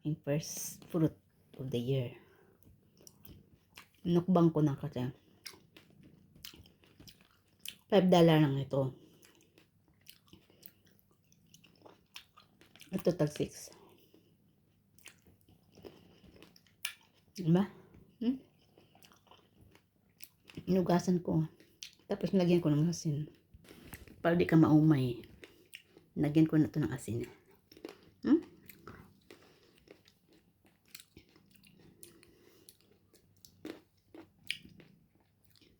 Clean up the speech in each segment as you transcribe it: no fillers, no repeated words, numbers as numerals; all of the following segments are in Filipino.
aking first fruit of the year. Nukbang ko na kasi. $5 lang ito. Ito tag 6. Diba? Inugasan ko. Tapos lagyan ko ng asin. Para di ka maumay. Lagyan ko na ito ng asin.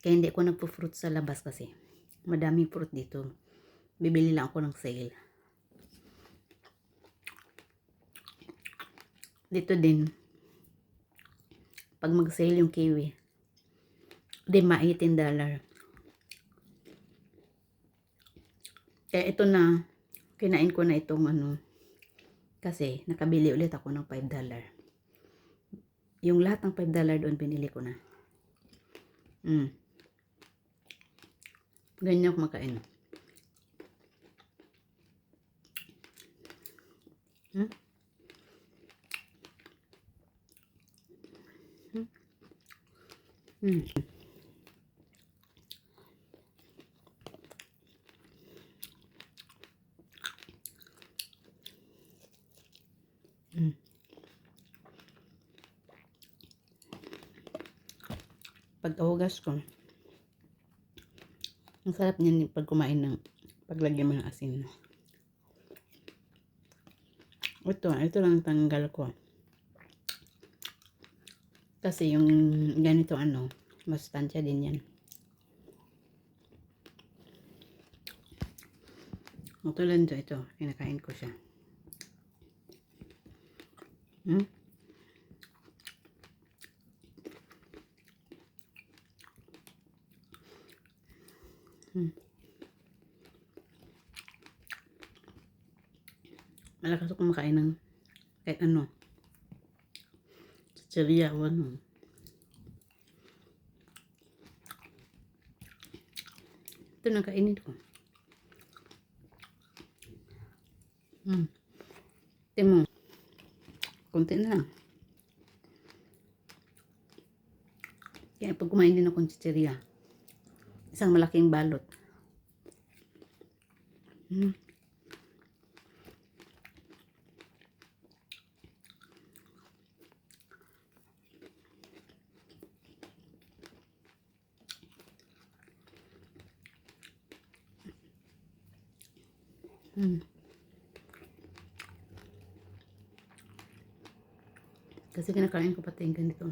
Kaya hindi ko nagpo-fruit sa labas kasi madaming fruit dito. Bibili lang ako ng sale. Dito din, pag mag-sale yung kiwi, di $18. Kaya ito na, kinain ko na itong kasi nakabili ulit ako ng $5. Yung lahat ng $5 doon binili ko na. Ganyan ako makain. Pag ahugas ko, ang sarap niyan pag kumain ng paglagyan mo ng asin. Ito lang tanggal ko. Kasi yung ganito masustansya din yan. Ito lang ito, kinakain ko siya. Malakas ako kumakain ng kahit chichirya o ito na kainin ko. Tingnan mo, konti na lang. Kaya pag kumain din ako ng chichirya, isang malaking balot. Kasi kinakain ko pati yung ganito.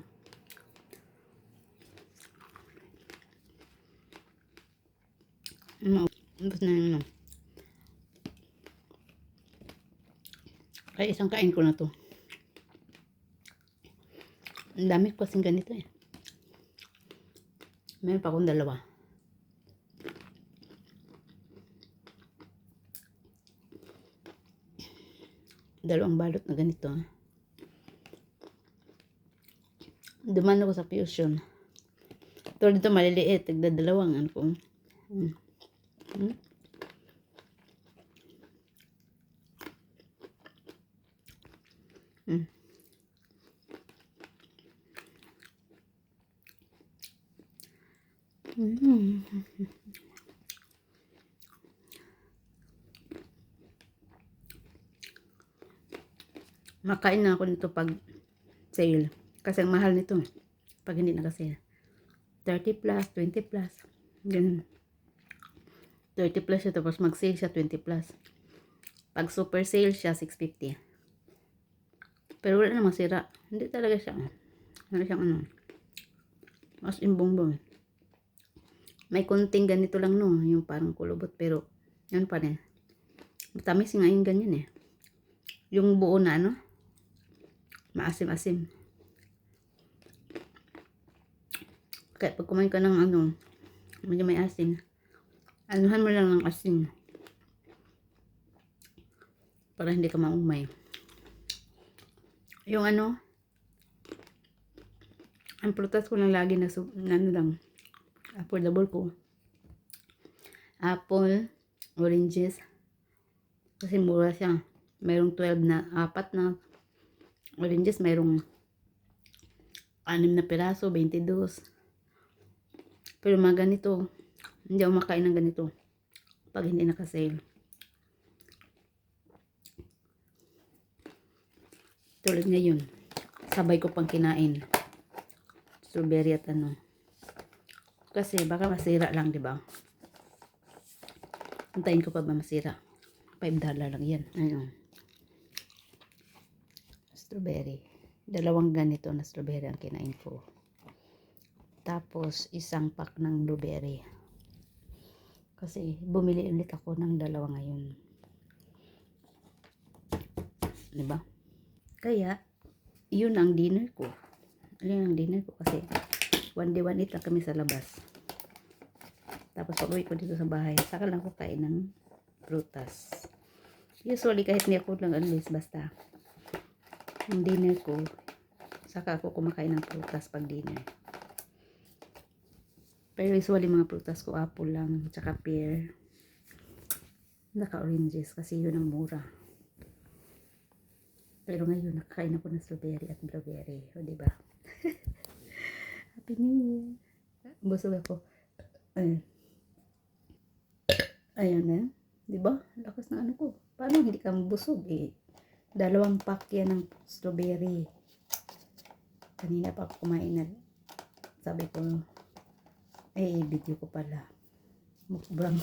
Tapos na Kaya isang kain ko na to. Ang dami ko kasing ganito eh. Meron pa akong 2. Dalawang balot na ganito. Duman ako sa Fusion. Ito dito maliliit. Tigda-2 ko. Makain na ako nito pag sale. Kasi ang mahal nito pag hindi naka-sale. 30 plus, 20 plus. Ganun. 30 plus ito. Tapos mag-sale siya 20 plus. Pag super sale siya 650. Pero wala namang sira. Hindi talaga siya. Wala siyang mas imbong-bong. May konting ganito lang yung parang kulubot. Pero yan pa rin. Matamis nga yung ganyan eh. Yung buo na maasim-asim. Kaya pag kumain ka ng medyo may asin, anuhan mo lang ng asin para hindi ka maumay. Yung ang prutas ko lang lagi na lang affordable ko, apple, oranges, kasi mura siya. Mayroong 12 na, 4 na Oranges, mayroong 6 na piraso, 22. Pero mga ganito, hindi ako makain ng ganito pag hindi naka-sale. Tulad ngayon, sabay ko pang kinain. Strawberry at ano. Kasi baka masira lang, di ba? Antayin ko pa ba masira. $5 lang yan. Ayun. Strawberry. 2 ganito na strawberry ang kinain ko. Tapos, isang pack ng blueberry. Kasi, bumili ulit ako ng 2 ngayon. Diba? Kaya, yun ang dinner ko. Yun ang dinner ko kasi, one day one eat lang kami sa labas. Tapos, pag uwi ko dito sa bahay, saka lang ko kain ng prutas. Usually, kahit hindi ako lang alis, basta, ang dinner ko, saka ako kumakain ng prutas pag dinner. Pero usually mga prutas ko, apple lang, tsaka pear, naka-oranges kasi yun ang mura. Pero ngayon, nakakain ako ng strawberry at blueberry. O, diba? Happy New Year! Busog ako. Ayan na. Diba? Lakas na ano ko. Paano hindi ka busog eh? 2 pack yan ng strawberry. Kanina pa ako kumain na. Sabi ko, video ko pala. Mukbang.